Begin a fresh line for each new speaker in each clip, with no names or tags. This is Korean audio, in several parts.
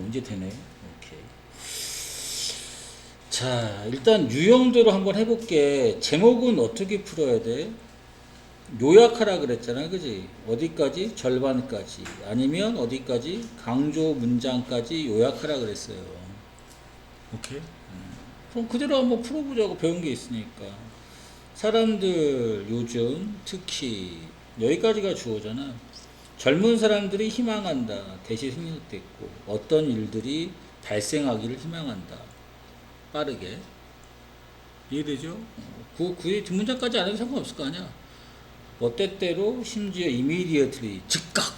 이제 되네. 오케이. 자, 일단 유형대로 한번 해볼게. 제목은 어떻게 풀어야 돼? 요약하라 그랬잖아, 그지? 어디까지? 절반까지. 아니면 어디까지? 강조 문장까지 요약하라 그랬어요. 오케이? 그럼 그대로 한번 풀어보자고 배운 게 있으니까. 사람들 요즘 특히 여기까지가 주어잖아. 젊은 사람들이 희망한다. 대시 생략됐고 어떤 일들이 발생하기를 희망한다. 빠르게. 이해되죠? 그 뒷문장까지 안 해도 상관없을 거 아니야. 뭐 때때로 심지어 immediately 즉각.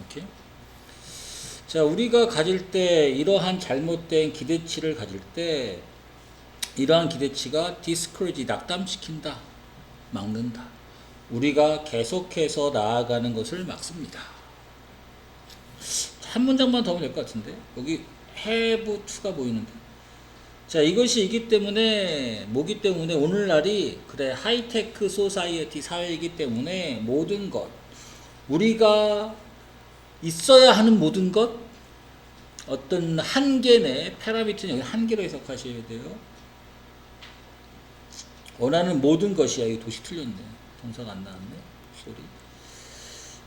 오케이? 자, 우리가 가질 때 이러한 잘못된 기대치를 가질 때 이러한 기대치가 discourage 낙담시킨다. 막는다. 우리가 계속해서 나아가는 것을 막습니다. 한 문장만 더 하면 될 것 같은데 여기 have to가 보이는데 자 이것이기 때문에 뭐기 때문에 오늘날이 그래 하이테크 소사이어티 사회이기 때문에 모든 것 우리가 있어야 하는 모든 것 어떤 한계 내 패러미터는 여기 한계로 해석하셔야 돼요. 원하는 모든 것이야. 이 도시 틀렸네. 동사가 안 나왔네. 소리.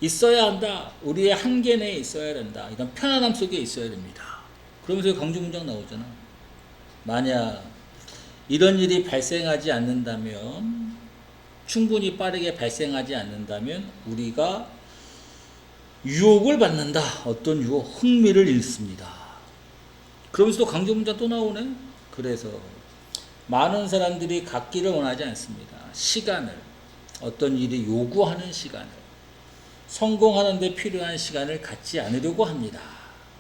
있어야 한다. 우리의 한계 내에 있어야 된다. 이런 편안함 속에 있어야 됩니다. 그러면서 강조 문장 나오잖아. 만약 이런 일이 발생하지 않는다면 충분히 빠르게 발생하지 않는다면 우리가 유혹을 받는다. 어떤 유혹? 흥미를 잃습니다. 그러면서 또 강조 문장 또 나오네. 그래서 많은 사람들이 갖기를 원하지 않습니다. 시간을 어떤 일이 요구하는 시간을 성공하는 데 필요한 시간을 갖지 않으려고 합니다.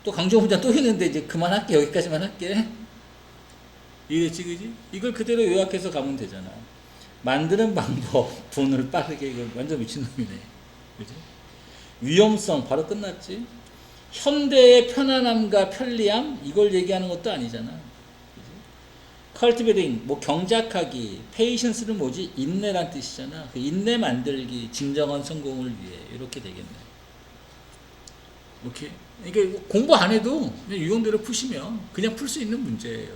또 강조 문장 또 있는데 이제 그만할게. 여기까지만 할게. 이랬지 그지? 이걸 그대로 요약해서 가면 되잖아. 만드는 방법 돈을 빠르게 이거 완전 미친놈이네. 그지? 위험성 바로 끝났지. 현대의 편안함과 편리함 이걸 얘기하는 것도 아니잖아. cultivating 뭐 경작하기, patience는 뭐지? 인내란 뜻이잖아. 그 인내 만들기, 진정한 성공을 위해 이렇게 되겠네. 오케이. 이게 공부 안 해도 그냥 유형대로 푸시면 그냥 풀 수 있는 문제예요.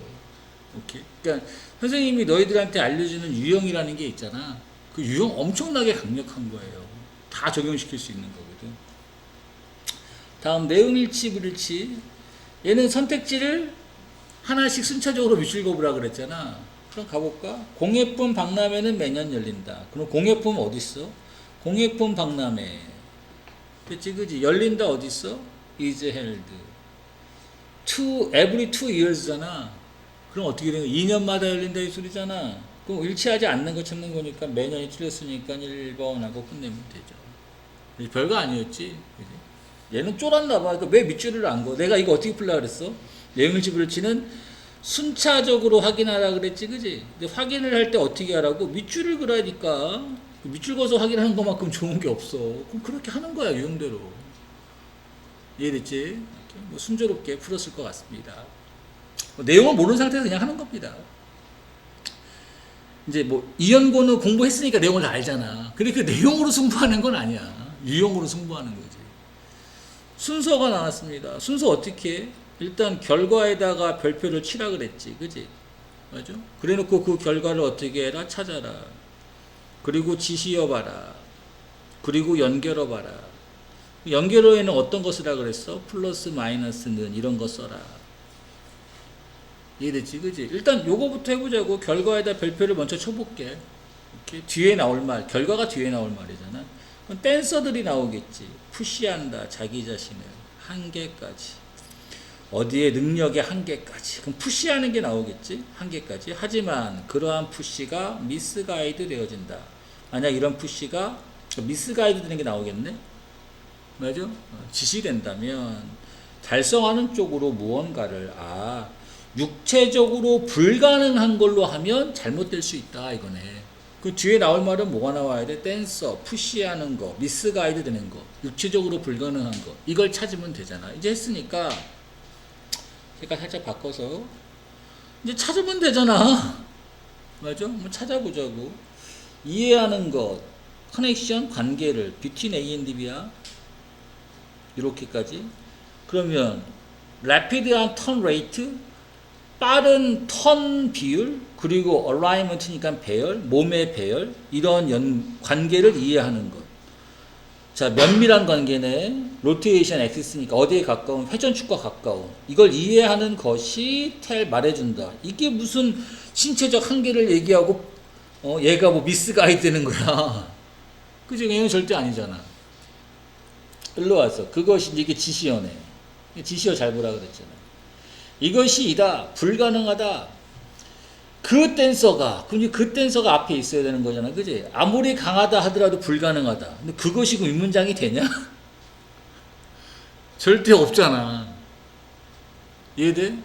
오케이. 그러니까 선생님이 너희들한테 알려주는 유형이라는 게 있잖아. 그 유형 엄청나게 강력한 거예요. 다 적용시킬 수 있는 거거든. 다음 내용일치, 불일치. 얘는 선택지를 하나씩 순차적으로 밑줄거보라 그랬잖아. 그럼 가볼까? 공예품 박람회는 매년 열린다. 그럼 공예품 어디 있어? 공예품 박람회. 그치, 그치? 열린다 어디 있어? is held. every 2years잖아. 그럼 어떻게 되는 거야? 2년마다 열린다 이 소리잖아. 그럼 일치하지 않는 거 찾는 거니까 매년이 틀렸으니까 1번 하고 끝내면 되죠. 별거 아니었지. 그치? 얘는 쫄았나 봐. 왜 밑줄을 안 거? 내가 이거 어떻게 풀라 그랬어? 내용일치 불일치는 순차적으로 확인하라 그랬지, 그지? 근데 확인을 할 때 어떻게 하라고? 밑줄을 그라니까. 밑줄 그어서 확인하는 것만큼 좋은 게 없어. 그럼 그렇게 하는 거야, 유형대로. 이해됐지? 뭐 순조롭게 풀었을 것 같습니다. 뭐 내용을 모르는 상태에서 그냥 하는 겁니다. 이제 뭐 이연고는 공부했으니까 내용을 다 알잖아. 근데 그 내용으로 승부하는 건 아니야. 유형으로 승부하는 거지. 순서가 나왔습니다. 순서 어떻게 해? 일단 결과에다가 별표를 치라 그랬지. 그지? 맞아? 그래 놓고 그 결과를 어떻게 해라? 찾아라. 그리고 지시어 봐라. 그리고 연결어 봐라. 연결어에는 어떤 거 쓰라 그랬어? 플러스 마이너스는 이런 거 써라. 이해됐지? 그지? 일단 요거부터 해보자고. 결과에다 별표를 먼저 쳐볼게. 이렇게 뒤에 나올 말, 결과가 뒤에 나올 말이잖아. 그럼 댄서들이 나오겠지. 푸시한다. 자기 자신을. 한계까지. 어디에 능력의 한계까지. 그럼 푸시하는 게 나오겠지? 한계까지. 하지만 그러한 푸시가 미스가이드 되어진다. 만약 이런 푸시가 미스가이드 되는 게 나오겠네? 맞아? 지시된다면 달성하는 쪽으로 무언가를 육체적으로 불가능한 걸로 하면 잘못될 수 있다 이거네. 그 뒤에 나올 말은 뭐가 나와야 돼? 댄서, 푸시하는 거, 미스가이드 되는 거, 육체적으로 불가능한 거 이걸 찾으면 되잖아. 이제 했으니까 색깔 살짝 바꿔서 이제 찾으면 되잖아. 맞아? 한번 찾아보자고. 이해하는 것, 커넥션, 관계를 between A and B야. 이렇게까지. 그러면 rapid한 턴 레이트, 빠른 턴 비율, 그리고 alignment니까 배열, 몸의 배열, 이런 관계를 이해하는 것. 자, 면밀한 관계네. 로테이션 엑시스니까 어디에 가까운, 회전축과 가까운. 이걸 이해하는 것이 텔 말해준다. 이게 무슨 신체적 한계를 얘기하고 얘가 뭐 미스가이드 되는 거야. 그지? 이건 절대 아니잖아. 일로 와서 그것이 이제 이게 지시어네. 지시어 잘 보라 그랬잖아. 이것이 이다. 불가능하다. 그 댄서가, 그럼 그 댄서가 앞에 있어야 되는 거잖아. 그지? 아무리 강하다 하더라도 불가능하다. 근데 그것이 그 윗문장이 되냐? 절대 없잖아. 이해돼?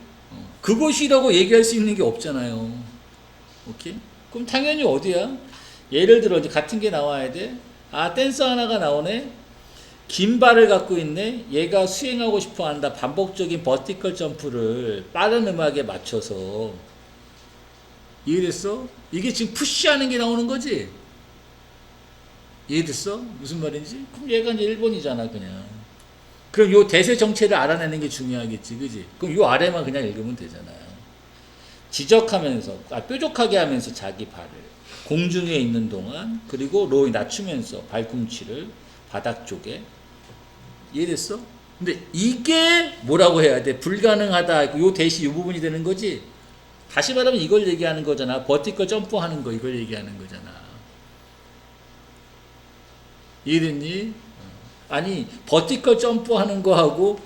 그것이라고 얘기할 수 있는 게 없잖아요. 오케이? 그럼 당연히 어디야? 예를 들어 이제 같은 게 나와야 돼. 아, 댄서 하나가 나오네. 긴 발을 갖고 있네. 얘가 수행하고 싶어 한다. 반복적인 버티컬 점프를 빠른 음악에 맞춰서. 이해됐어? 이게 지금 푸시하는 게 나오는 거지? 이해됐어? 무슨 말인지? 그럼 얘가 이제 1번이잖아, 그냥. 그럼 요 대세 정체를 알아내는 게 중요하겠지, 그지? 그럼 요 아래만 그냥 읽으면 되잖아요. 지적하면서, 뾰족하게 하면서 자기 발을 공중에 있는 동안, 그리고 로이 낮추면서 발꿈치를 바닥 쪽에. 이해됐어? 근데 이게 뭐라고 해야 돼? 불가능하다. 요 대시 요 부분이 되는 거지? 다시 말하면 이걸 얘기하는 거잖아. 버티컬 점프하는 거 이걸 얘기하는 거잖아. 이해됐니? 아니 버티컬 점프하는 거하고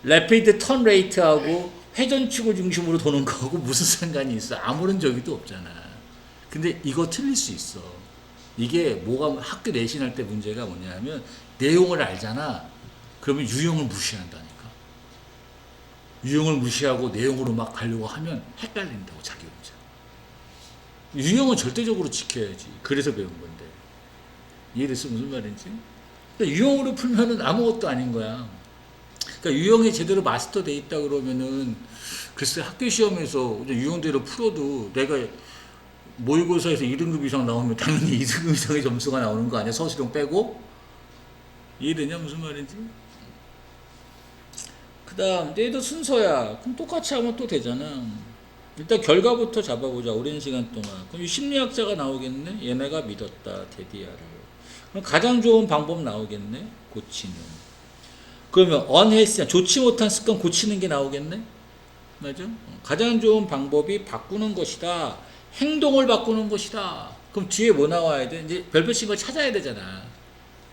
래피드 턴 레이트하고 회전축을 중심으로 도는 거하고 무슨 상관이 있어? 아무런 적이도 없잖아. 근데 이거 틀릴 수 있어. 이게 뭐가 학교 내신할 때 문제가 뭐냐면 내용을 알잖아. 그러면 유형을 무시한다니까. 유형을 무시하고 내용으로 막 가려고 하면 헷갈린다고 자기 혼자. 유형은 절대적으로 지켜야지. 그래서 배운 건데. 이해됐어? 무슨 말인지? 그러니까 유형으로 풀면은 아무것도 아닌 거야. 그러니까 유형이 제대로 마스터돼 있다 그러면은 글쎄 학교 시험에서 유형대로 풀어도 내가 모의고사에서 2등급 이상 나오면 당연히 2등급 이상의 점수가 나오는 거 아니야? 서술형 빼고? 이해되냐? 무슨 말인지? 그 다음 얘도 순서야. 그럼 똑같이 하면 또 되잖아. 일단 결과부터 잡아보자. 오랜 시간 동안. 그럼 심리학자가 나오겠네. 얘네가 믿었다. 데디아를. 그럼 가장 좋은 방법 나오겠네. 고치는. 그러면 unhealthy, 좋지 못한 습관 고치는 게 나오겠네. 맞아? 가장 좋은 방법이 바꾸는 것이다. 행동을 바꾸는 것이다. 그럼 뒤에 뭐 나와야 돼? 이제 별표 친 걸 찾아야 되잖아.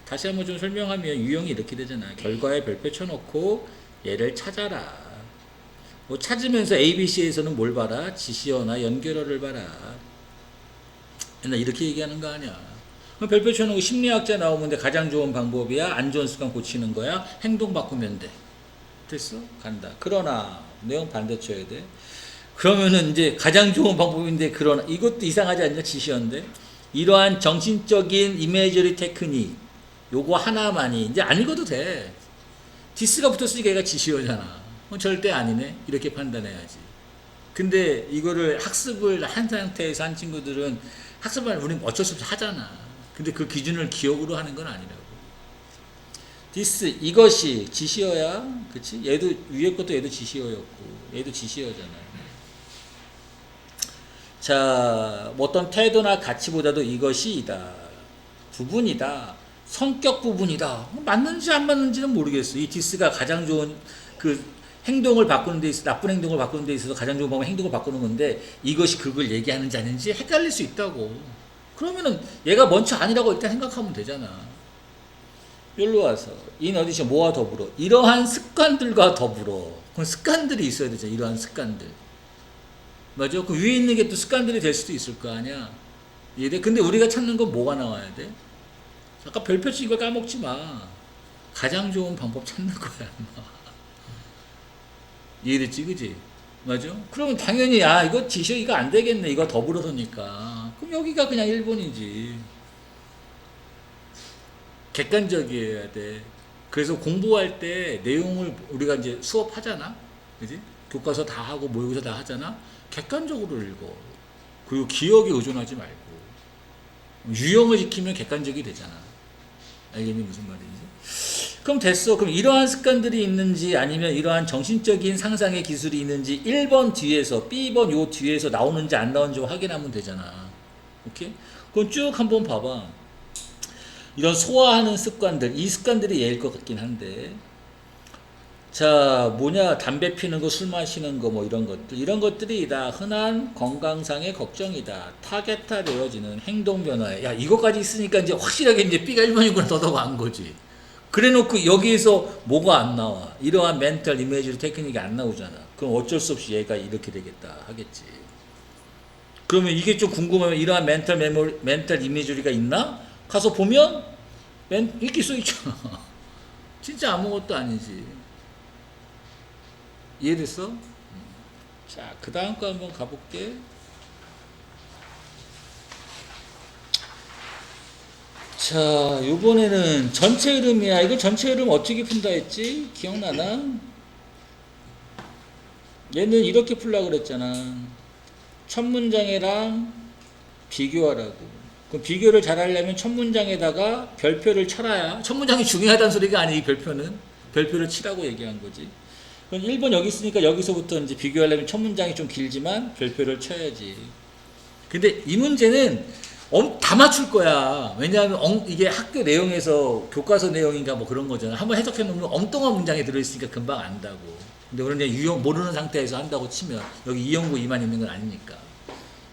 다시 한번 좀 설명하면 유형이 이렇게 되잖아. 결과에 별표 쳐놓고 얘를 찾아라. 뭐 찾으면서 ABC에서는 뭘 봐라? 지시어나 연결어를 봐라. 옛날 이렇게 얘기하는 거 아니야. 그럼 별표 쳐놓고 심리학자 나오면 가장 좋은 방법이야. 안 좋은 습관 고치는 거야. 행동 바꾸면 돼. 됐어? 간다. 그러나 내용 반대 쳐야 돼. 그러면은 이제 가장 좋은 방법인데 그러나 이것도 이상하지 않냐? 지시어인데 이러한 정신적인 이미저리 테크닉 요거 하나만이 이제 안 읽어도 돼. 디스가 붙었으니까 얘가 지시어잖아. 절대 아니네. 이렇게 판단해야지. 근데 이거를 학습을 한 상태에서 한 친구들은 학습을 우리는 어쩔 수 없이 하잖아. 근데 그 기준을 기억으로 하는 건 아니라고. 디스 이것이 지시어야. 그치? 얘도 위에 것도 얘도 지시어였고 얘도 지시어잖아. 자, 뭐 어떤 태도나 가치보다도 이것이이다. 부분이다. 성격 부분이다. 맞는지 안 맞는지는 모르겠어. 이 디스가 가장 좋은 그 행동을 바꾸는 데 있어서 나쁜 행동을 바꾸는 데 있어서 가장 좋은 방법은 행동을 바꾸는 건데 이것이 그걸 얘기하는지 아닌지 헷갈릴 수 있다고. 그러면은 얘가 먼저 아니라고 일단 생각하면 되잖아. 여기로 와서 인 어디션 뭐와 더불어 이러한 습관들과 더불어. 그럼 습관들이 있어야 되잖아. 이러한 습관들. 맞아? 그 위에 있는 게 또 습관들이 될 수도 있을 거 아니야. 이해돼? 근데 우리가 찾는 건 뭐가 나와야 돼? 아까 별표 친 거 까먹지 마. 가장 좋은 방법 찾는 거야. 이해됐지? 그지? 맞아? 그러면 당연히 이거 지시어 이거 안 되겠네. 이거 더불어서니까. 그럼 여기가 그냥 1번이지. 객관적이어야 돼. 그래서 공부할 때 내용을 우리가 이제 수업하잖아. 그지? 교과서 다 하고 모의고사 다 하잖아. 객관적으로 읽어. 그리고 기억에 의존하지 말고. 유형을 지키면 객관적이 되잖아. 알겠니? 무슨 말인지? 그럼 됐어. 그럼 이러한 습관들이 있는지 아니면 이러한 정신적인 상상의 기술이 있는지 1번 뒤에서 B번 요 뒤에서 나오는지 안 나오는지 확인하면 되잖아. 오케이? 그럼 쭉 한번 봐봐. 이런 소화하는 습관들, 이 습관들이 예일 것 같긴 한데, 자, 뭐냐, 담배 피는 거, 술 마시는 거, 뭐 이런 것들. 이런 것들이 다 흔한 건강상의 걱정이다. 타겟화 되어지는 행동 변화에. 야, 이거까지 있으니까 이제 확실하게 이제 B가 1번이구나 더더가 안 거지. 그래 놓고 여기에서 뭐가 안 나와. 이러한 멘탈 이미지 테크닉이 안 나오잖아. 그럼 어쩔 수 없이 얘가 이렇게 되겠다 하겠지. 그러면 이게 좀 궁금하면 이러한 멘탈 이미지가 있나? 가서 보면 이렇게 써있잖아. 진짜 아무것도 아니지. 이해됐어? 자, 그 다음 거 한번 가볼게. 자, 요번에는 전체 흐름이야. 이거 전체 흐름 어떻게 푼다 했지? 기억나나? 얘는 이렇게 풀라 그랬잖아. 첫 문장이랑 비교하라고. 그럼 비교를 잘하려면 첫 문장에다가 별표를 쳐라야. 첫 문장이 중요하다는 소리가 아니지, 별표는. 별표를 치라고 얘기한 거지. 그럼 1번 여기 있으니까 여기서부터 이제 비교하려면 첫 문장이 좀 길지만 별표를 쳐야지. 근데 이 문제는 다 맞출 거야. 왜냐하면 이게 학교 내용에서 교과서 내용인가 뭐 그런 거잖아. 한번 해석해 놓으면 엉뚱한 문장이 들어있으니까 금방 안다고. 근데 그런 유형 모르는 상태에서 한다고 치면 여기 이형구 2만 있는 건 아니니까.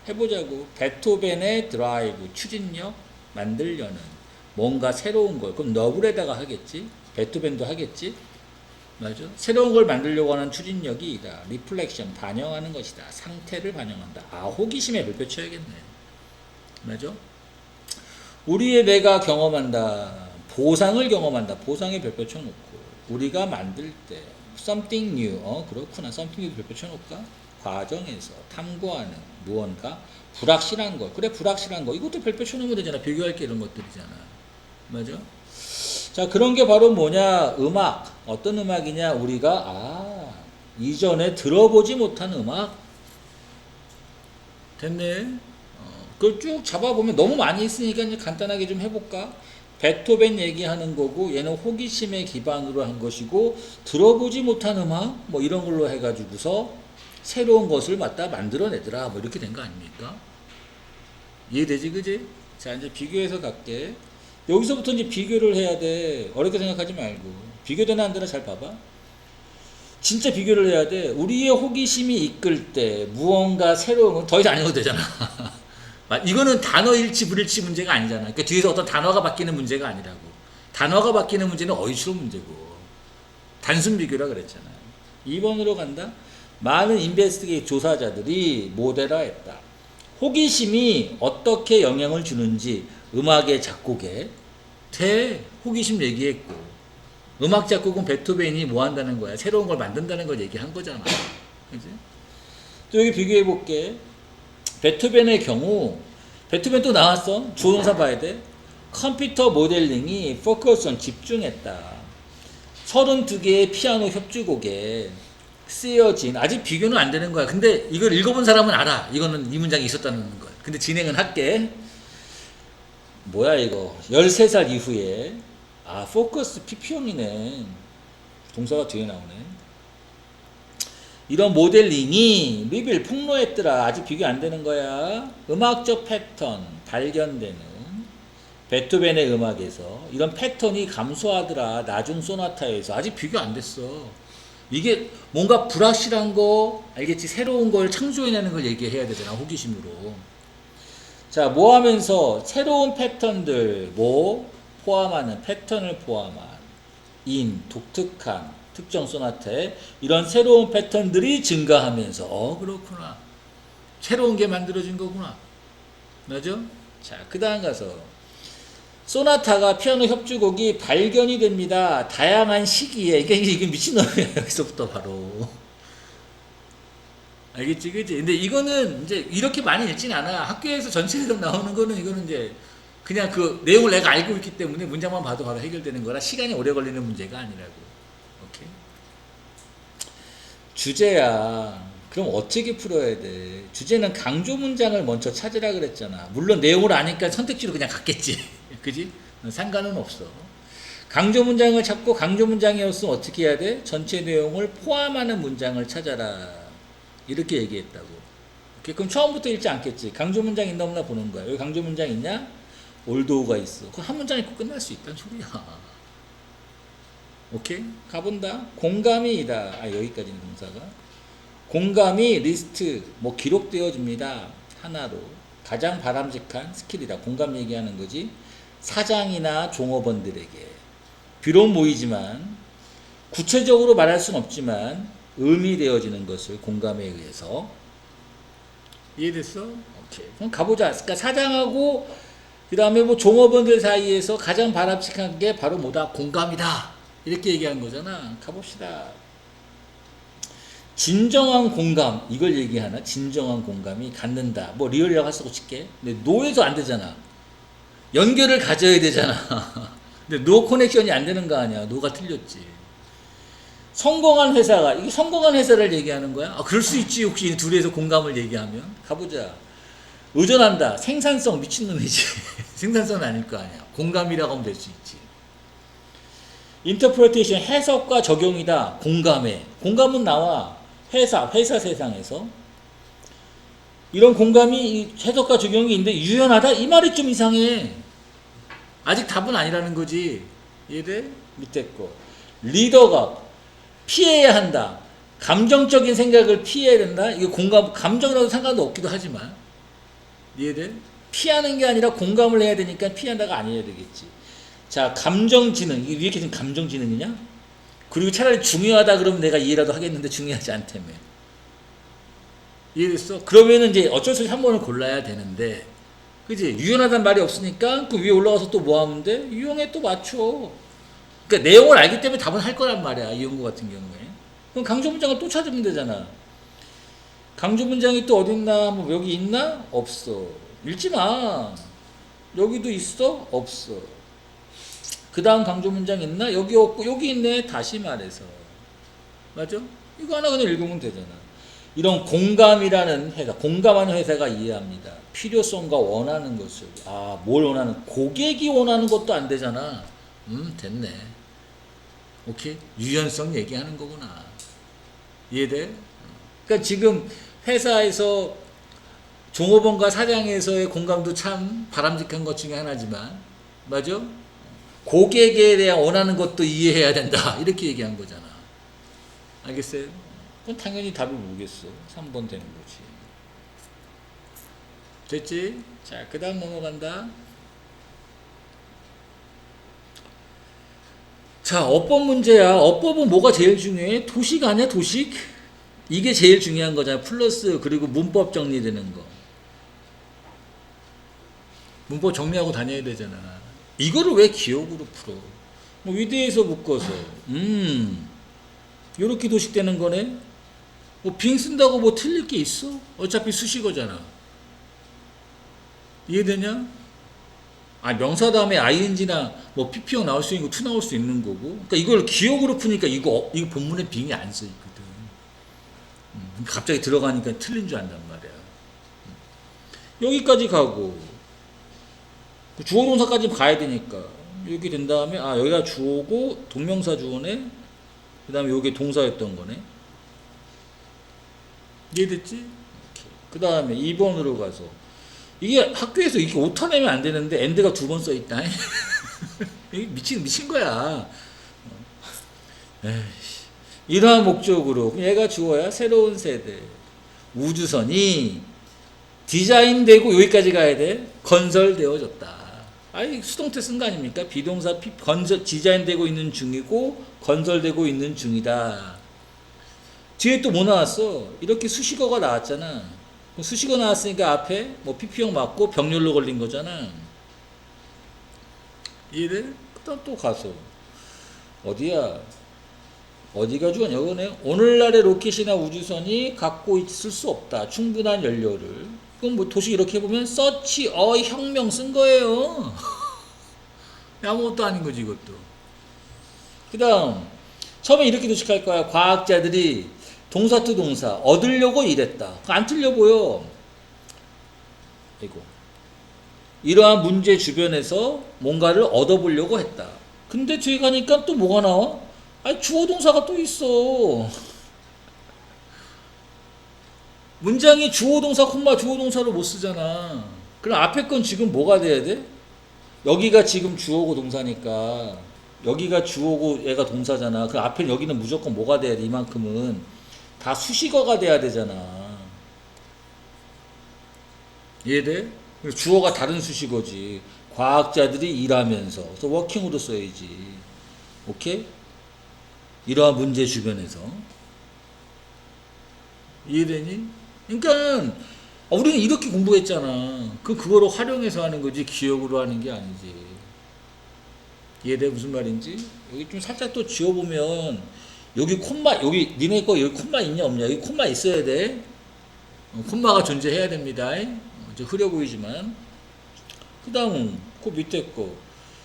해보자고. 베토벤의 드라이브, 추진력, 만들려는 뭔가 새로운 걸. 그럼 너블에다가 하겠지. 베토벤도 하겠지. 맞아. 새로운 걸 만들려고 하는 추진력이 이다. 리플렉션, 반영하는 것이다. 상태를 반영한다. 아, 호기심에 별표 쳐야겠네. 맞아. 우리의 뇌가 경험한다. 보상을 경험한다. 보상에 별표 쳐놓고. 우리가 만들 때 something new. 그렇구나. something new 별표 쳐놓을까? 과정에서 탐구하는 무언가 불확실한 것. 그래, 불확실한 거. 이것도 별표 쳐놓으면 되잖아. 비교할 게 이런 것들이잖아. 맞아. 자, 그런 게 바로 뭐냐? 음악. 어떤 음악이냐? 우리가 이전에 들어보지 못한 음악. 됐네. 그걸 쭉 잡아보면 너무 많이 있으니까 이제 간단하게 좀 해볼까? 베토벤 얘기하는 거고, 얘는 호기심에 기반으로 한 것이고, 들어보지 못한 음악 뭐 이런 걸로 해가지고서 새로운 것을 갖다 만들어내더라. 뭐 이렇게 된 거 아닙니까? 이해되지, 그지? 자, 이제 비교해서 갈게. 여기서부터 이제 비교를 해야 돼. 어렵게 생각하지 말고. 비교되나 안 되나 잘 봐봐. 진짜 비교를 해야 돼. 우리의 호기심이 이끌 때 무언가 새로운 건 더 이상 안 해도 되잖아. 이거는 단어 일치 불일치 문제가 아니잖아. 그러니까 뒤에서 어떤 단어가 바뀌는 문제가 아니라고. 단어가 바뀌는 문제는 어휘추론 문제고. 단순 비교라 그랬잖아. 2번으로 간다. 많은 인베스티게이트 조사자들이 모델화했다. 호기심이 어떻게 영향을 주는지 음악의 작곡에 호기심 얘기했고, 음악 작곡은 베토벤이 뭐 한다는 거야? 새로운 걸 만든다는 걸 얘기한 거잖아. 그치? 또 여기 비교해 볼게. 베토벤의 경우, 베토벤 또 나왔어. 조동사 봐야 돼. 컴퓨터 모델링이 포커스온 집중했다. 32개의 피아노 협주곡에 쓰여진, 아직 비교는 안 되는 거야. 근데 이걸 읽어본 사람은 알아. 이거는 이 문장이 있었다는 걸. 근데 진행은 할게. 뭐야 이거. 13살 이후에 포커스 PP용이네. 동사가 뒤에 나오네. 이런 모델링이 리빌 폭로했더라. 아직 비교 안 되는 거야. 음악적 패턴 발견되는 베토벤의 음악에서 이런 패턴이 감소하더라. 나중 소나타에서. 아직 비교 안 됐어. 이게 뭔가 불확실한 거 알겠지? 새로운 걸 창조해내는 걸 얘기해야 되잖아. 호기심으로. 자, 뭐 하면서 새로운 패턴들 포함하는 패턴을 포함한 독특한 특정 소나타에 이런 새로운 패턴들이 증가하면서 그렇구나. 새로운 게 만들어진 거구나. 맞아? 자, 그 다음 가서 소나타가 피아노 협주곡이 발견이 됩니다. 다양한 시기에. 이게 미친놈이야. 여기서부터 바로. 알겠지, 그지? 근데 이거는 이제 이렇게 많이 읽진 않아. 학교에서 전체적으로 나오는 거는 이거는 이제 그냥 그 내용을 내가 알고 있기 때문에 문장만 봐도 바로 해결되는 거라 시간이 오래 걸리는 문제가 아니라고. 오케이? 주제야. 그럼 어떻게 풀어야 돼? 주제는 강조 문장을 먼저 찾으라 그랬잖아. 물론 내용을 아니까 선택지로 그냥 갔겠지. 그지? 상관은 없어. 강조 문장을 찾고 강조 문장이었으면 어떻게 해야 돼? 전체 내용을 포함하는 문장을 찾아라. 이렇게 얘기했다고. 오케이? 그럼 처음부터 읽지 않겠지. 강조 문장 있나 없나 보는 거야. 여기 강조 문장 있냐? 올도우가 있어. 그럼 한 문장 읽고 끝날 수 있다는 소리야. 오케이? 가본다. 공감이다. 여기까지는 동사가. 공감이 리스트, 기록되어집니다. 하나로. 가장 바람직한 스킬이다. 공감 얘기하는 거지. 사장이나 종업원들에게. 비록 모이지만, 구체적으로 말할 수는 없지만, 의미되어지는 것을 공감에 의해서. 이해됐어? 오케이. 그럼 가보자. 그러니까 사장하고, 그 다음에 종업원들 사이에서 가장 바람직한 게 바로 뭐다? 공감이다. 이렇게 얘기한 거잖아. 가봅시다. 진정한 공감, 이걸 얘기하나? 진정한 공감이 갖는다. 리얼이라고 할 수고 칠게. 근데 노에서 안 되잖아. 연결을 가져야 되잖아. 근데 노 커넥션이 안 되는 거 아니야. 노가 틀렸지. 성공한 회사가, 이게 성공한 회사를 얘기하는 거야? 그럴 수 있지. 혹시 이 둘이서 공감을 얘기하면. 가보자. 의존한다. 생산성 미친놈이지. 생산성은 아닐 거 아니야. 공감이라고 하면 될 수 있지. 인터프레테이션 해석과 적용이다. 공감해. 공감은 나와. 회사 세상에서. 이런 공감이 해석과 적용이 있는데 유연하다? 이 말이 좀 이상해. 아직 답은 아니라는 거지. 이해돼? 밑에 거. 리더가 피해야 한다. 감정적인 생각을 피해야 된다. 이거 공감, 감정이라도 상관도 없기도 하지만. 이해돼? 피하는 게 아니라 공감을 해야 되니까 피한다가 아니어야 되겠지. 자, 감정지능. 이게 왜 이렇게 지금 감정지능이냐? 그리고 차라리 중요하다 그러면 내가 이해라도 하겠는데 중요하지 않다며. 이해됐어? 그러면은 이제 어쩔 수 없이 한 번을 골라야 되는데, 그지? 유연하다는 말이 없으니까 그 위에 올라가서 또 뭐 하면 돼? 유형에 또 맞춰. 그러니까 내용을 알기 때문에 답은 할 거란 말이야. 이용구 같은 경우에. 그럼 강조 문장을 또 찾으면 되잖아. 강조 문장이 또 어딨나? 여기 있나? 없어. 읽지 마. 여기도 있어? 없어. 그 다음 강조 문장 있나? 여기 없고 여기 있네. 다시 말해서. 맞아? 이거 하나 그냥 읽으면 되잖아. 이런 공감이라는 회사, 공감하는 회사가 이해합니다. 필요성과 원하는 것을. 뭘 원하는? 고객이 원하는 것도 안 되잖아. 됐네. 오케이? 유연성 얘기하는 거구나. 이해돼? 그러니까 지금 회사에서 종업원과 사장에서의 공감도 참 바람직한 것 중에 하나지만, 맞아? 고객에 대한 원하는 것도 이해해야 된다. 이렇게 얘기한 거잖아. 알겠어요? 그건 당연히 답을 모르겠어. 3번 되는 거지. 됐지? 자, 그 다음 넘어간다. 자, 어법 문제야. 어법은 뭐가 제일 중요해? 도식 아니야, 도식? 이게 제일 중요한 거잖아. 플러스, 그리고 문법 정리되는 거. 문법 정리하고 다녀야 되잖아. 이거를 왜 기억으로 풀어? 위대에서 묶어서. 요렇게 도식되는 거네? 빙 쓴다고 틀릴 게 있어? 어차피 수식어잖아. 이해되냐? 명사 다음에 ing나 pp형 나올 수 있는 거, to 나올 수 있는 거고. 그러니까 이걸 기억으로 푸니까 이거 본문에 빙이 안 써 있거든. 갑자기 들어가니까 틀린 줄 안단 말이야. 여기까지 가고. 주어 동사까지 가야 되니까. 이렇게 된 다음에, 여기가 주어고, 동명사 주어네. 그 다음에 여기 동사였던 거네. 이해됐지? 그 다음에 2번으로 가서. 이게 학교에서 이렇게 오타 내면 안 되는데, 엔드가 2번 써있다. 미친 거야. 에이씨. 이러한 목적으로. 얘가 주어야. 새로운 세대. 우주선이 디자인되고, 여기까지 가야 돼. 건설되어졌다. 수동태 쓴 거 아닙니까? 비동사 디자인되고 있는 중이고 건설되고 있는 중이다. 뒤에 또 뭐 나왔어? 이렇게 수식어가 나왔잖아. 수식어 나왔으니까 앞에 pp형 맞고 병렬로 걸린 거잖아. 이래? 그다음 또 가서 어디야? 어디가 주어냐? 이거네. 오늘날의 로켓이나 우주선이 갖고 있을 수 없다. 충분한 연료를. 그럼 도식 이렇게 보면 서치 혁명 쓴 거예요. 아무것도 아닌 거지 이것도. 그 다음 처음에 이렇게 도식할 거야. 과학자들이 동사 to 동사 얻으려고 일했다. 안 틀려 보여. 이러한 문제 주변에서 뭔가를 얻어보려고 했다. 근데 뒤에 가니까 또 뭐가 나와? 아니 주어 동사가 또 있어. 문장이 주어 동사 콤마 주어 동사를 못 쓰잖아. 그럼 앞에 건 지금 뭐가 돼야 돼? 여기가 지금 주어고 동사니까 여기가 주어고 얘가 동사잖아. 그 앞에 여기는 무조건 뭐가 돼야 돼? 이만큼은 다 수식어가 돼야 되잖아. 이해돼? 주어가 다른 수식어지. 과학자들이 일하면서. 그래서 워킹으로 써야지. 오케이? 이러한 문제 주변에서. 이해되니? 그러니까 우리는 이렇게 공부했잖아. 그거로 활용해서 하는 거지 기억으로 하는 게 아니지. 이해돼? 무슨 말인지? 여기 좀 살짝 또 지워보면 여기 콤마 여기 니네 거 여기 콤마 있냐 없냐? 여기 콤마 있어야 돼. 콤마가 존재해야 됩니다. 이제 흐려 보이지만 그 다음 그 밑에 거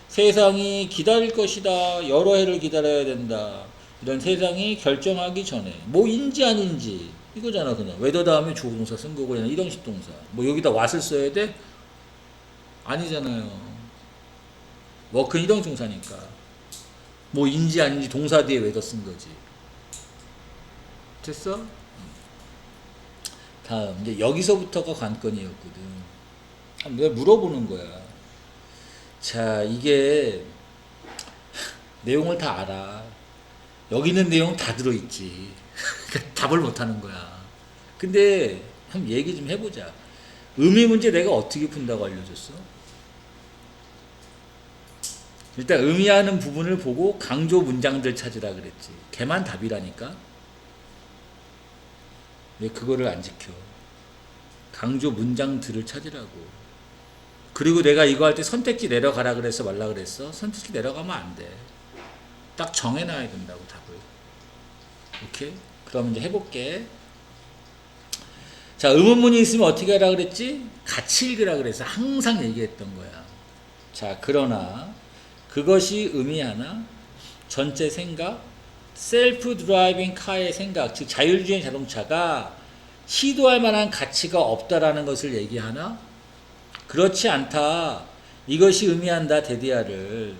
세상이 기다릴 것이다. 여러 해를 기다려야 된다. 이런 세상이 결정하기 전에 뭐인지 아닌지 이거잖아. 그냥 웨더 다음에 주어 동사 쓴 거고 그냥 이동식 동사 뭐 여기다 what을 써야 돼? 아니잖아요. 워크는 이동 동사니까 뭐인지 아닌지 동사 뒤에 웨더 쓴 거지. 됐어? 다음 이제 여기서부터가 관건이었거든. 내가 물어보는 거야. 자, 이게 내용을 다 알아. 여기 있는 내용 다 들어있지. 답을 못하는 거야. 근데 한번 얘기 좀 해보자. 의미 문제 내가 어떻게 푼다고 알려줬어? 일단 의미하는 부분을 보고 강조 문장들 찾으라 그랬지. 걔만 답이라니까. 왜 그거를 안 지켜? 강조 문장들을 찾으라고. 그리고 내가 이거 할 때 선택지 내려가라 그랬어 말라 그랬어? 선택지 내려가면 안 돼. 딱 정해놔야 된다고 답을. 오케이? 그럼 이제 해볼게. 자, 의문문이 있으면 어떻게 하라 그랬지? 같이 읽으라 그래서 항상 얘기했던 거야. 자, 그러나 그것이 의미하나 전체 생각, 셀프 드라이빙 카의 생각, 즉 자율주행 자동차가 시도할 만한 가치가 없다라는 것을 얘기하나? 그렇지 않다. 이것이 의미한다. 데디아를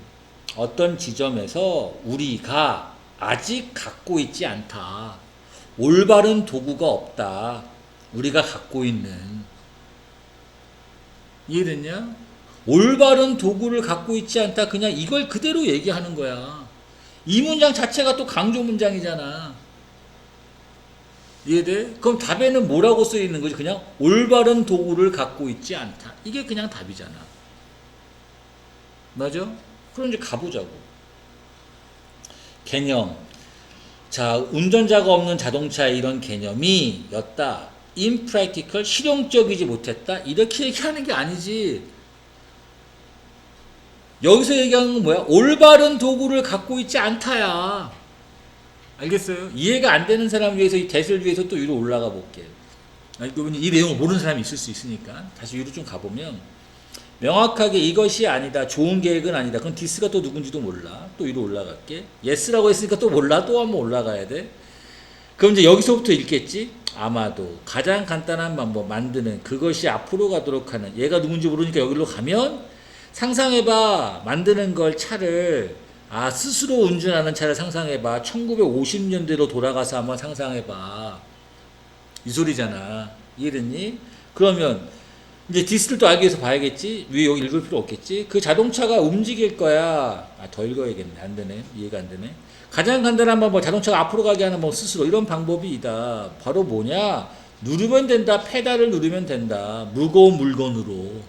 어떤 지점에서 우리가 아직 갖고 있지 않다. 올바른 도구가 없다. 우리가 갖고 있는. 이해됐냐? 올바른 도구를 갖고 있지 않다. 그냥 이걸 그대로 얘기하는 거야. 이 문장 자체가 또 강조 문장이잖아. 이해돼? 그럼 답에는 뭐라고 써 있는 거지? 그냥 올바른 도구를 갖고 있지 않다. 이게 그냥 답이잖아. 맞아? 그럼 이제 가보자고. 개념. 자, 운전자가 없는 자동차의 이런 개념이 였다. impractical, 실용적이지 못했다. 이렇게 얘기하는 게 아니지. 여기서 얘기하는 건 뭐야? 올바른 도구를 갖고 있지 않다야. 알겠어요? 이해가 안 되는 사람을 위해서 이 대를 위해서 또 위로 올라가 볼게. 이 내용을 모르는 사람이 있을 수 있으니까 다시 위로 좀 가보면 명확하게 이것이 아니다. 좋은 계획은 아니다. 그럼 디스가 또 누군지도 몰라. 또 위로 올라갈게. 예스라고 했으니까 또 몰라. 또 한번 올라가야 돼. 그럼 이제 여기서부터 읽겠지? 아마도 가장 간단한 방법 만드는 그것이 앞으로 가도록 하는 얘가 누군지 모르니까 여기로 가면 상상해봐. 만드는 걸 차를 스스로 운전하는 차를 상상해봐. 1950년대로 돌아가서 한번 상상해봐. 이 소리잖아. 이해됐니? 그러면 이제 디스를 또 알기 위해서 봐야겠지? 위에 여기 읽을 필요 없겠지? 그 자동차가 움직일 거야. 더 읽어야겠네. 안 되네. 이해가 안 되네. 가장 간단한 방법, 자동차가 앞으로 가게 하는 뭐 스스로 이런 방법이 있다. 바로 뭐냐? 누르면 된다. 페달을 누르면 된다. 무거운 물건으로.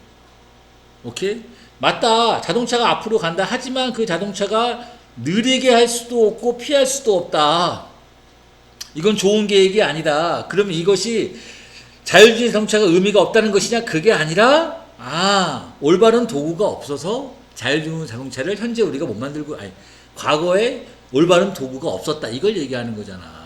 오케이? 맞다. 자동차가 앞으로 간다. 하지만 그 자동차가 느리게 할 수도 없고 피할 수도 없다. 이건 좋은 계획이 아니다. 그러면 이것이 자율주행 자동차가 의미가 없다는 것이냐? 그게 아니라 올바른 도구가 없어서 자율주행 자동차를 현재 우리가 못 만들고 과거에 올바른 도구가 없었다. 이걸 얘기하는 거잖아.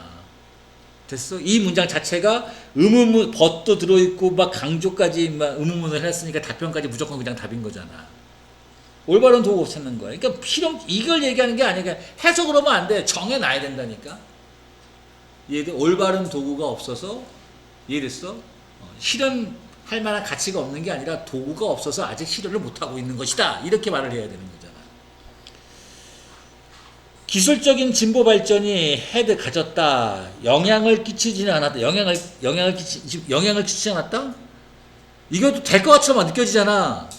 됐어? 이 문장 자체가 의문문 벗도 들어있고 막 강조까지 막 의문문을 했으니까 답변까지 무조건 그냥 답인 거잖아. 올바른 도구 찾는 거야. 그러니까 이걸 얘기하는 게 아니라 해석을 하면 안 돼. 정해놔야 된다니까. 이해돼? 올바른 도구가 없어서 이해됐어? 실현할 만한 가치가 없는 게 아니라 도구가 없어서 아직 실현을 못하고 있는 것이다. 이렇게 말을 해야 되는 거잖아. 기술적인 진보 발전이 헤드 가졌다. 영향을 끼치지는 않았다. 영향을 끼치지 않았다? 이것도 될 것 같지만 느껴지잖아.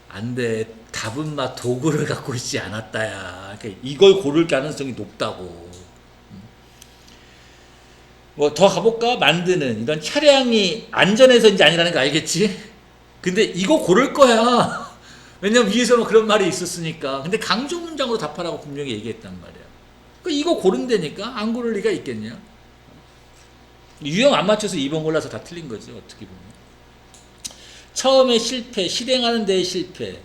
안 돼. 답은 막 도구를 갖고 있지 않았다야. 그러니까 이걸 고를 가능성이 높다고. 뭐 더 가볼까? 만드는 이런 차량이 안전해서인지 아니라는 거 알겠지? 근데 이거 고를 거야. 왜냐면 위에서 뭐 그런 말이 있었으니까. 근데 강조 문장으로 답하라고 분명히 얘기했단 말이야. 그러니까 이거 고른다니까 안 고를 리가 있겠냐? 유형 안 맞춰서 2번 골라서 다 틀린 거지 어떻게 보면. 처음에 실패, 실행하는 데의 실패,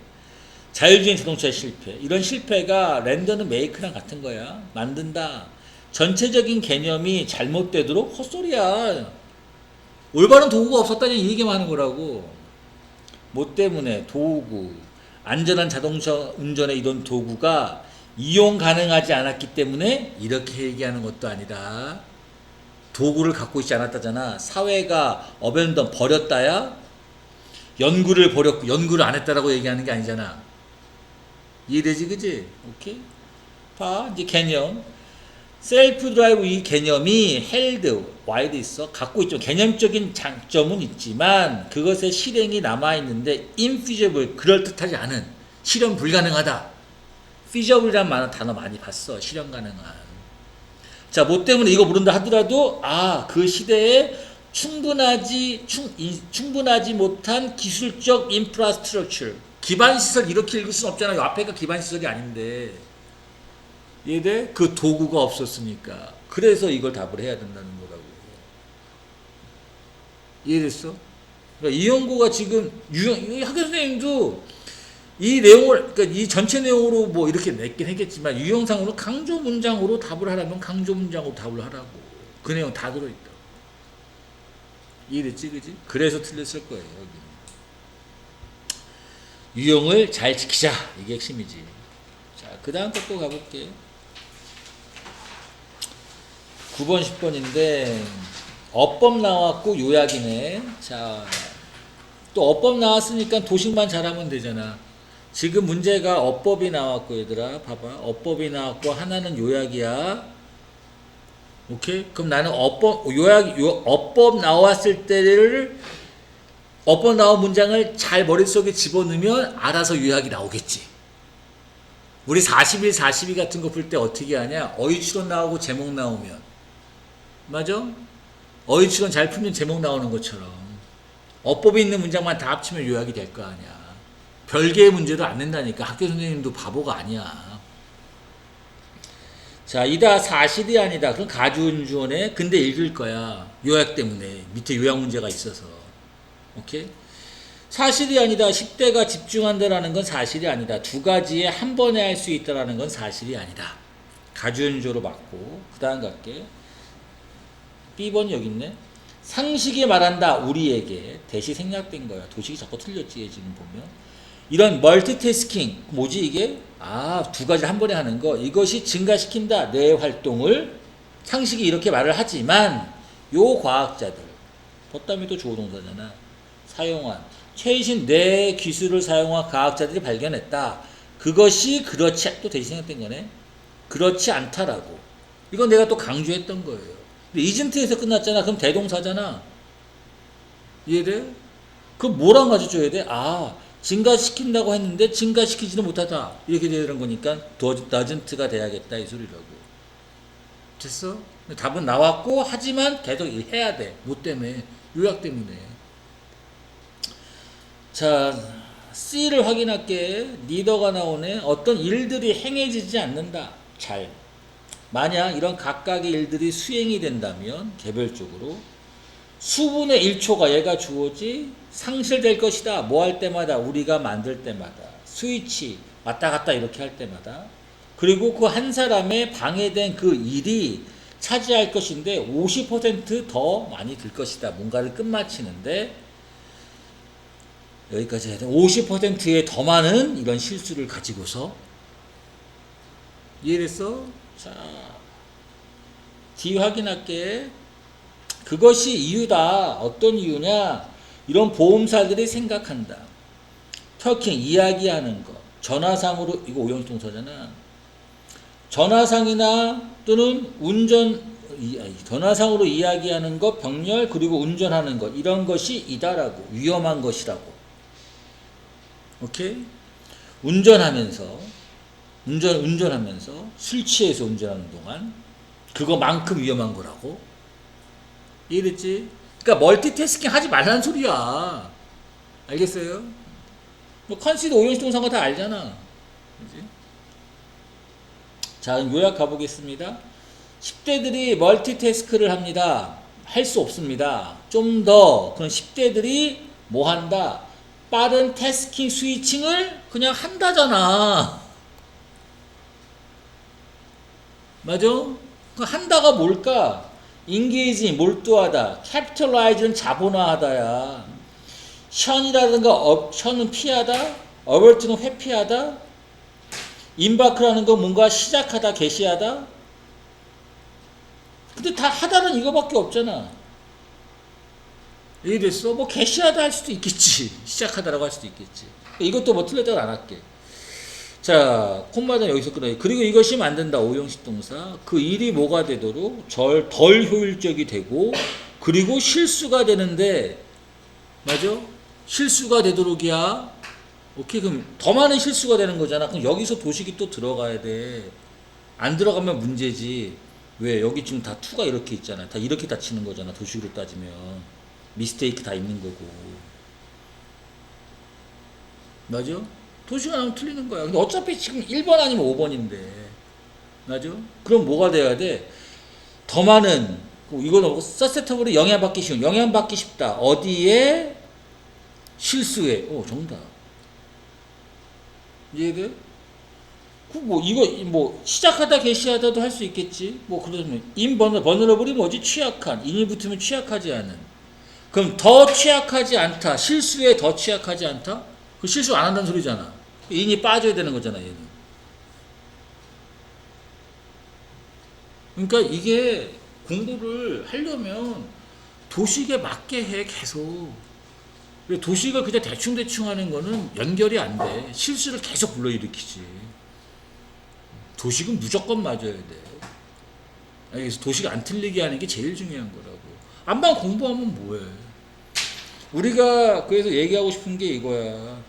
자율주행 자동차의 실패. 이런 실패가 렌더는 메이크랑 같은 거야. 만든다. 전체적인 개념이 잘못되도록 헛소리야. 올바른 도구가 없었다니 이 얘기만 하는 거라고. 뭐 때문에? 도구. 안전한 자동차 운전에 이런 도구가 이용 가능하지 않았기 때문에 이렇게 얘기하는 것도 아니다. 도구를 갖고 있지 않았다잖아. 사회가 어벤던 버렸다야. 연구를 버렸고 연구를 안 했다라고 얘기하는 게 아니잖아. 이해되지, 그지? 오케이. 봐, 이제 개념. 셀프 드라이브 이 개념이 헬드, 와이드 있어. 갖고 있죠. 개념적인 장점은 있지만 그것의 실행이 남아있는데 infeasible, 그럴듯하지 않은, 실현 불가능하다. feasible이라는 단어 많이 봤어. 실현 가능한. 자, 뭐 때문에 이거 모른다 하더라도 그 시대에 충분하지 못한 기술적 인프라스트럭처, 기반시설 이렇게 읽을 수는 없잖아. 요 앞에가 기반시설이 아닌데. 얘들 그 도구가 없었으니까. 그래서 이걸 답을 해야 된다는 거라고. 이해됐어? 그러니까 이용고가 지금 학교 선생님도 이 내용을, 그러니까 이 전체 내용으로 뭐 이렇게 냈긴 했겠지만 유형상으로 강조 문장으로 답을 하라면 강조 문장으로 답을 하라고. 그 내용 다 들어있다. 이해됐지, 그지? 그래서 틀렸을 거예요, 여기. 유형을 잘 지키자. 이게 핵심이지. 자, 그 다음 거 가볼게. 9번, 10번인데, 어법 나왔고 요약이네. 자, 또 어법 나왔으니까 도식만 잘하면 되잖아. 지금 문제가 어법이 나왔고, 얘들아, 봐봐. 어법이 나왔고, 하나는 요약이야. 오케이? 그럼 나는 어법 나왔을 때를, 어법 나온 문장을 잘 머릿속에 집어넣으면 알아서 요약이 나오겠지. 우리 41, 42 같은 거 풀 때 어떻게 하냐? 어휘추론 나오고 제목 나오면. 맞아? 어휘추론 잘 풀면 제목 나오는 것처럼. 어법이 있는 문장만 다 합치면 요약이 될 거 아니야. 별개의 문제도 안 낸다니까. 학교 선생님도 바보가 아니야. 자, 이다 사실이 아니다. 그럼 가주운주원에 근데 읽을 거야. 요약 때문에. 밑에 요약 문제가 있어서. 오케이? 사실이 아니다. 10대가 집중한다라는 건 사실이 아니다. 두 가지에 한 번에 할 수 있다라는 건 사실이 아니다. 가주연조로 맞고. 그 다음 갈게. B번 여기 있네. 상식이 말한다. 우리에게. 대시 생략된 거야. 도식이 자꾸 틀렸지. 지금 보면. 이런 멀티태스킹. 뭐지 이게? 두 가지를 한 번에 하는 거. 이것이 증가시킨다. 뇌 활동을. 상식이 이렇게 말을 하지만 요 과학자들. 덧담이도 조동사잖아. 사용한. 최신 뇌 기술을 사용한 과학자들이 발견했다. 그것이 그렇지, 또 대신 생각된 거네. 그렇지 않다라고. 이건 내가 또 강조했던 거예요. 근데 이진트에서 끝났잖아. 그럼 대동사잖아. 이해돼? 그럼 뭐랑 맞춰줘야 돼? 증가시킨다고 했는데 증가시키지는 못하다. 이렇게 되는 거니까 doesn't가 돼야겠다. 이 소리라고. 됐어? 답은 나왔고, 하지만 계속 해야 돼. 뭐 때문에? 요약 때문에. 자, C를 확인할게. 리더가 나오네. 어떤 일들이 행해지지 않는다. 잘. 만약 이런 각각의 일들이 수행이 된다면 개별적으로 수분의 1초가 얘가 주어지 상실될 것이다. 뭐 할 때마다, 우리가 만들 때마다, 스위치 왔다 갔다 이렇게 할 때마다, 그리고 그 한 사람의 방해된 그 일이 차지할 것인데 50% 더 많이 들 것이다. 뭔가를 끝마치는데 여기까지 해야 돼. 50%의 더 많은 이런 실수를 가지고서. 이해됐어? 자, D 확인할게. 그것이 이유다. 어떤 이유냐? 이런 보험사들이 생각한다. 터킹, 이야기하는 거. 전화상으로, 이거 오형동사잖아. 전화상이나 또는 전화상으로 이야기하는 것, 병렬, 그리고 운전하는 것, 이런 것이 이다라고, 위험한 것이라고. 오케이? 운전하면서 술 취해서 운전하는 동안 그거만큼 위험한 거라고. 이해됐지? 그러니까 멀티태스킹 하지 말라는 소리야. 알겠어요? 뭐 컨시드 오형식 동사가 다 알잖아. 그지? 자, 요약 가보겠습니다. 10대들이 멀티태스크를 합니다. 할 수 없습니다. 좀 더 그런 10대들이 뭐 한다? 빠른 태스킹 스위칭을 그냥 한다잖아. 맞아? 그 한다가 뭘까? 인게이지, 몰두하다. capitalize는 자본화하다야. 션이라든가 션은 피하다. 어벌트는 회피하다. 임바크라는 건 뭔가 시작하다, 개시하다. 근데 다 하다는 이거밖에 없잖아. 이해됐어? 뭐 개시하다 할 수도 있겠지. 시작하다라고 할 수도 있겠지. 이것도 뭐 틀렸다고 안 할게. 자, 콤마는 여기서 끊어요. 그리고 이것이 만든다. 오형식 동사. 그 일이 뭐가 되도록 덜 효율적이 되고, 그리고 실수가 되는데, 맞아? 실수가 되도록이야. 오케이, 그럼 더 많은 실수가 되는 거잖아. 그럼 여기서 도식이 또 들어가야 돼. 안 들어가면 문제지. 왜? 여기 지금 다 투가 이렇게 있잖아. 다 이렇게 닫히는 거잖아. 도식으로 따지면. 미스테이크 다 있는 거고. 맞아? 도식이 나오면 틀리는 거야. 근데 어차피 지금 1번 아니면 5번인데. 맞아? 그럼 뭐가 돼야 돼? 더 많은, 이거는 서세터블이 영향받기 쉬운. 영향받기 쉽다. 어디에? 실수에. 정답. 이해돼? 이거 시작하다 개시하다도 할 수 있겠지. 그러면 인버너러블이 뭐지? 취약한. 인이 붙으면 취약하지 않은. 그럼 더 취약하지 않다. 실수에 더 취약하지 않다? 그 실수 안 한다는 소리잖아. 인이 빠져야 되는 거잖아, 얘는. 그러니까 이게 공부를 하려면 도식에 맞게 해, 계속. 도식을 그냥 대충 하는 거는 연결이 안 돼. 실수를 계속 불러일으키지. 도식은 무조건 맞아야 돼. 그래서 도식 안 틀리게 하는 게 제일 중요한 거라고. 안만 공부하면 뭐해. 우리가 그래서 얘기하고 싶은 게 이거야.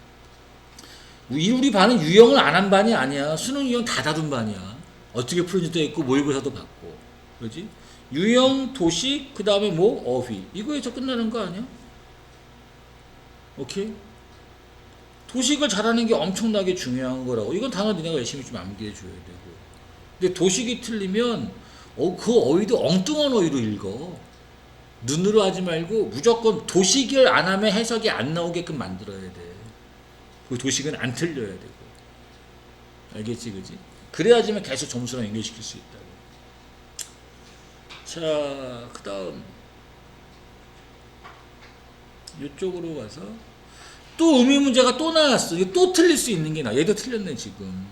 우리 반은 유형을 안 한 반이 아니야. 수능 유형 다 다룬 반이야. 어떻게 풀어지도 있고 모의고사도 받고. 그렇지? 유형, 도식, 그 다음에 어휘. 이거에서 끝나는 거 아니야? 오케이? 도식을 잘하는 게 엄청나게 중요한 거라고. 이건 단어 니네가 열심히 좀 암기해 줘야 되고. 근데 도식이 틀리면 그 어휘도 엉뚱한 어휘로 읽어. 눈으로 하지 말고 무조건 도식을 안 하면 해석이 안 나오게끔 만들어야 돼. 그 도식은 안 틀려야 되고. 알겠지, 그지? 그래야지만 계속 점수랑 연결시킬 수 있다고. 자, 그 다음 이쪽으로 가서 또 의미 문제가 또 나왔어. 이거 또 틀릴 수 있는 게 나. 얘도 틀렸네 지금.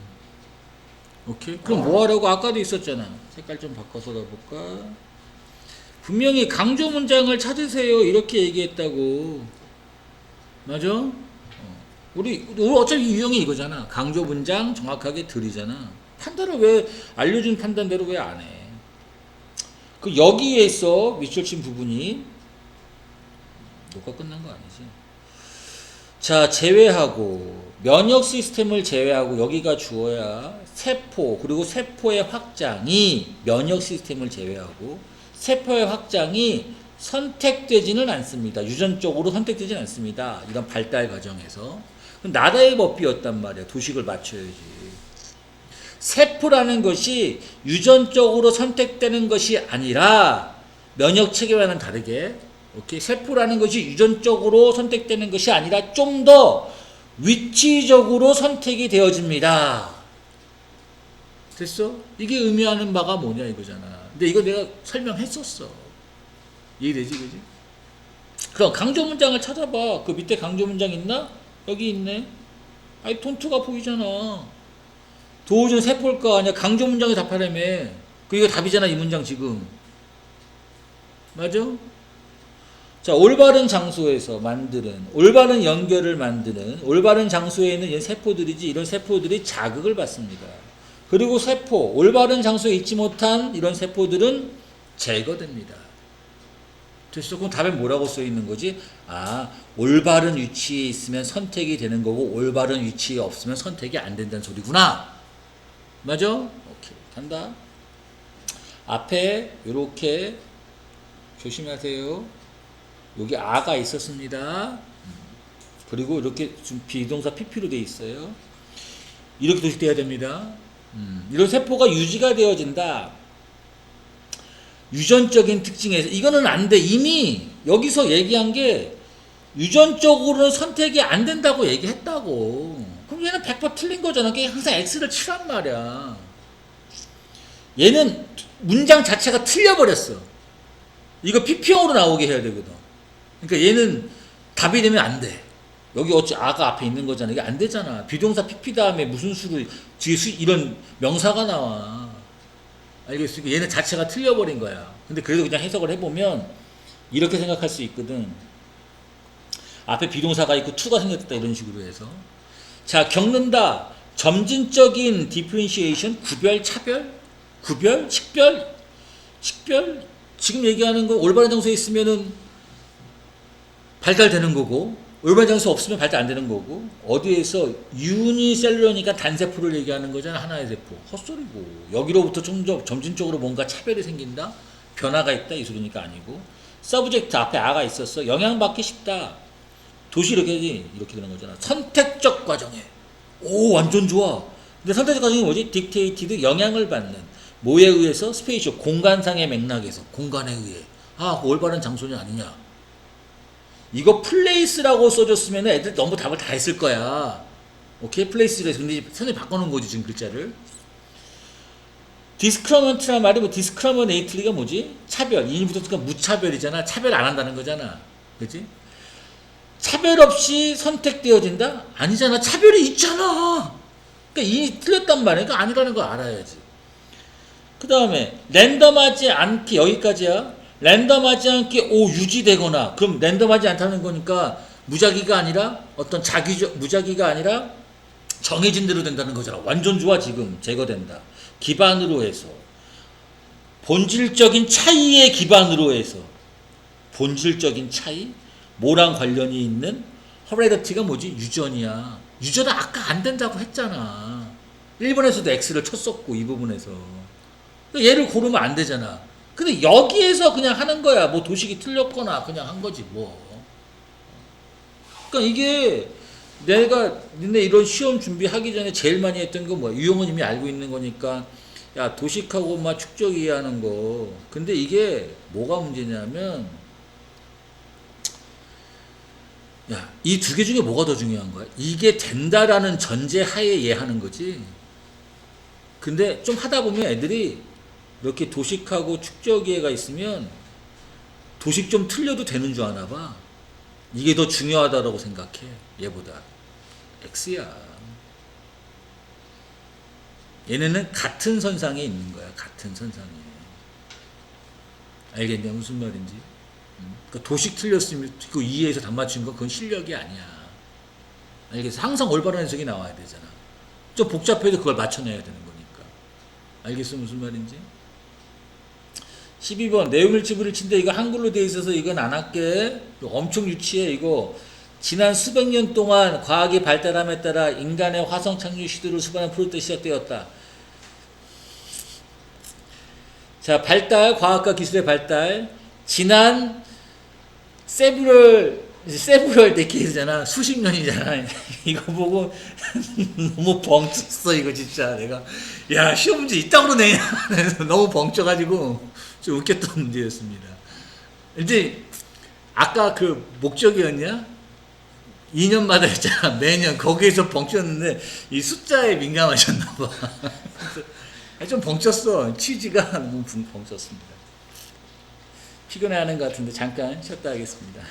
오케이? 그럼 뭐 하라고? 아까도 있었잖아. 색깔 좀 바꿔서 가볼까? 분명히 강조 문장을 찾으세요. 이렇게 얘기했다고. 맞아? 우리 어차피 유형이 이거잖아. 강조 문장 정확하게 들이잖아. 판단을 왜 알려준 판단대로 왜 안 해? 그 여기에 있어 밑줄친 부분이 녹화 끝난 거 아니지? 자, 제외하고 면역 시스템을 제외하고 여기가 주어야 세포, 그리고 세포의 확장이 면역 시스템을 제외하고 세포의 확장이 선택되지는 않습니다. 유전적으로 선택되지는 않습니다. 이런 발달 과정에서. 나다의 법비였단 말이야. 도식을 맞춰야지. 세포라는 것이 유전적으로 선택되는 것이 아니라 면역 체계와는 다르게, 오케이? 세포라는 것이 유전적으로 선택되는 것이 아니라 좀 더 위치적으로 선택이 되어집니다. 됐어? 이게 의미하는 바가 뭐냐 이거잖아. 근데 이거 내가 설명했었어. 이해되지, 그지? 그럼 강조 문장을 찾아봐. 그 밑에 강조 문장 있나? 여기 있네. 아니, 톤투가 보이잖아. 도우전 세포일 거 아니야. 강조 문장에 답하라며. 이거 답이잖아, 이 문장 지금. 맞아? 자, 올바른 장소에서 만드는, 올바른 연결을 만드는, 올바른 장소에 있는 세포들이지, 이런 세포들이 자극을 받습니다. 그리고 세포, 올바른 장소에 있지 못한 이런 세포들은 제거됩니다. 됐어? 그럼 답에 뭐라고 써 있는 거지? 아, 올바른 위치에 있으면 선택이 되는 거고 올바른 위치에 없으면 선택이 안 된다는 소리구나. 맞아? 오케이. 간다. 앞에 요렇게 조심하세요. 여기 아가 있었습니다. 그리고 이렇게 좀 비동사 PP로 돼 있어요. 이렇게 도식돼야 됩니다. 이런 세포가 유지가 되어진다. 유전적인 특징에서 이거는 안 돼. 이미 여기서 얘기한 게 유전적으로는 선택이 안 된다고 얘기했다고. 그럼 얘는 100% 틀린 거잖아. 그게 항상 X를 치란 말이야. 얘는 문장 자체가 틀려버렸어. 이거 PP형으로 나오게 해야 되거든. 그러니까 얘는 답이 되면 안 돼. 여기 어찌 아가 앞에 있는 거잖아. 이게 안 되잖아. 비동사 PP 다음에 무슨 수로 뒤에 이런 명사가 나와. 알겠어? 얘는 자체가 틀려버린 거야. 근데 그래도 그냥 해석을 해보면 이렇게 생각할 수 있거든. 앞에 비동사가 있고 투가 생겼다 이런 식으로 해서. 자, 겪는다. 점진적인 디퍼런시에이션, 구별, 차별, 구별, 식별, 지금 얘기하는 거 올바른 장소에 있으면은 발달되는 거고 올바른 장소 없으면 발달 안 되는 거고 어디에서 유니셀룰러니까 단세포를 얘기하는 거잖아. 하나의 세포. 헛소리고 여기로부터 점진적으로 뭔가 차별이 생긴다. 변화가 있다 이 소리니까 아니고 서브젝트 앞에 아가 있었어. 영향받기 쉽다. 도시 이렇게 되는 거잖아. 선택적 과정에 오 완전 좋아. 근데 선택적 과정이 뭐지? 딕테이티드 영향을 받는 뭐에 의해서? 스페이셜 공간상의 맥락에서 공간에 의해 아 올바른 장소냐 아니냐. 이거 플레이스라고 써줬으면 애들 너무 답을 다 했을 거야. 오케이? 플레이스로 해서. 근데 선생님이 바꿔놓은 거지, 지금 글자를. 디스크리미넌트란 말이 뭐, 디스크리미네이트리가 뭐지? 차별. 인이 붙었으니까 무차별이잖아. 차별 안 한다는 거잖아. 그치? 차별 없이 선택되어진다? 아니잖아. 차별이 있잖아. 그러니까 인이 틀렸단 말이야. 그러니까 아니라는 걸 알아야지. 그 다음에, 랜덤하지 않게, 여기까지야. 랜덤하지 않게 유지되거나 그럼 랜덤하지 않다는 거니까 무작위가 아니라 어떤 무작위가 아니라 정해진 대로 된다는 거잖아. 완전 좋아. 지금 제거된다. 기반으로 해서 본질적인 차이의 기반으로 해서 본질적인 차이 뭐랑 관련이 있는 허레더티가 뭐지? 유전이야. 유전은 아까 안 된다고 했잖아. 1번에서도 X를 쳤었고 이 부분에서 얘를 고르면 안 되잖아. 근데 여기에서 그냥 하는 거야. 뭐 도식이 틀렸거나 그냥 한 거지 뭐. 그러니까 이게 내가 니네 이런 시험 준비하기 전에 제일 많이 했던 거 뭐야. 유형은 이미 알고 있는 거니까 야 도식하고 막 축적 이해하는 거. 근데 이게 뭐가 문제냐면 야 이 두 개 중에 뭐가 더 중요한 거야. 이게 된다라는 전제 하에 이해하는 거지. 근데 좀 하다 보면 애들이 이렇게 도식하고 축적이해가 있으면 도식 좀 틀려도 되는 줄 아나 봐. 이게 더 중요하다고 생각해. 얘보다. X야. 얘네는 같은 선상에 있는 거야. 같은 선상에. 알겠냐? 무슨 말인지. 그러니까 도식 틀렸으면 그 이해해서 답 맞춘 거 그건 실력이 아니야. 알겠어? 항상 올바른 해석이 나와야 되잖아. 좀 복잡해도 그걸 맞춰내야 되는 거니까. 알겠어? 무슨 말인지? 12번 내용일치부를 친데 이거 한글로 돼 있어서 이건 안 할게. 엄청 유치해 이거. 지난 수백 년 동안 과학이 발달함에 따라 인간의 화성 착륙 시도를 수반한 프로젝트 시작되었다. 자, 발달, 과학과 기술의 발달. 지난 세브럴 데케이드잖아. 수십 년이잖아. 이거 보고 너무 벙쳤어 이거 진짜. 내가 야 시험 문제 이따구로 내냐. 너무 벙쳐가지고 좀 웃겼던 문제였습니다. 이제 아까 그 목적이었냐? 2년마다 했잖아. 매년 거기에서 벙쳤는데 이 숫자에 민감하셨나봐. 좀 벙쳤어. 취지가 너무 벙쳤습니다. 피곤해하는 것 같은데 잠깐 쉬었다 하겠습니다.